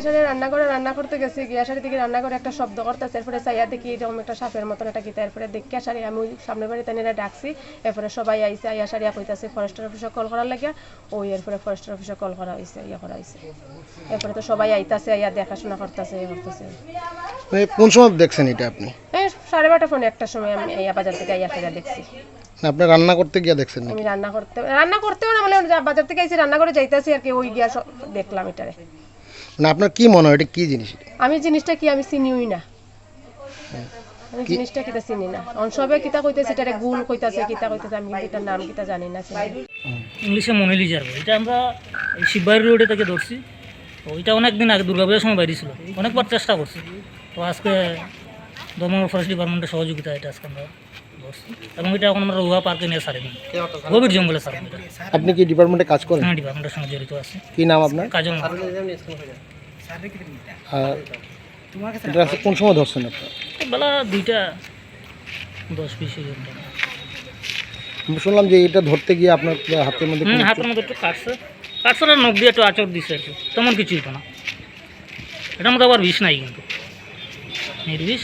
শাড়ি রান্না করতে গেছি, গিয়া শাড়ি থেকে রান্না করে একটা শব্দ করতেছে, এরপরে চাইয়া দেখি এরকম একটা সাপের মতন একটা কিতা, এরপরে দেখিয়া শাড়ি আমি ওই সামনের বাড়িতে নিয়ে ডাকছি, এরপরে সবাই আইসে আইয়া শাড়ি কইতাছে ফরেস্টার অফিসে কল করার লাগিয়া, ওই এরপরে ফরেস্টার অফিসে কল করা হয়েছে, করা হয়েছে, এরপরে তো সবাই আইতাছে আইয়া দেখাশোনা করতেছে করতেছে। কোন সময় দেখছেন এটা আপনি? এই 12:30 পৌনে 1টার সময় আমি আইয়া বাজার থেকে আইয়া ফেরা দেখছি। আপনি রান্না করতে গিয়ে দেখছেন? আমি রান্না করতেও না, মানে বাজার থেকে আইছি রান্না করে যাইতাছি আর কি, ওই গিয়া দেখলাম এটারে। না আপনার কি মনে হয় এটা কি জিনিস? আমি জিনিসটা কি আমি চিনিই না, আমি জিনিসটা কিতা চিনি না। অনসবে কিতা কইতেছে এটারে গুল কইতাছে, কিতা কইতাছে, আমি এটার নাম কিতা জানি না। ইংলিশে মনিলিজার, এটা আমরা শিববাড়ি রোডে থেকে ধরছি। তো ওইটা অনেকদিন আগে দুর্গাপূজার সময় বাইরে ছিল, অনেকবার চেষ্টা করছি। তো আজকে দমন ফরেস্ট ডিপার্টমেন্টের সহযোগিতা এটা আজকে আমরা ধরছি, এবং এটা এখন আমরা রুহা পার্কে নিয়ে সারি গভীর জঙ্গলে সারি। আপনি কি ডিপার্টমেন্টে কাজ করেন? হ্যাঁ, ডিপার্টমেন্টের সঙ্গে জড়িত আছে। কি নাম আপনার? কাজল। এটা কোন সময় ধরছেন আপনার? বেলা 2:10-20 আমি শুনলাম যে এটা ধরতে গিয়ে আপনার হাতের মধ্যে হাতের মধ্যে একটু কাটছে আর নখ দিয়ে একটু আচর দিচ্ছে আর কি, তেমন কিছুই তো না। এটার মধ্যে আবার বিষ নাই, কিন্তু নির্বিষ।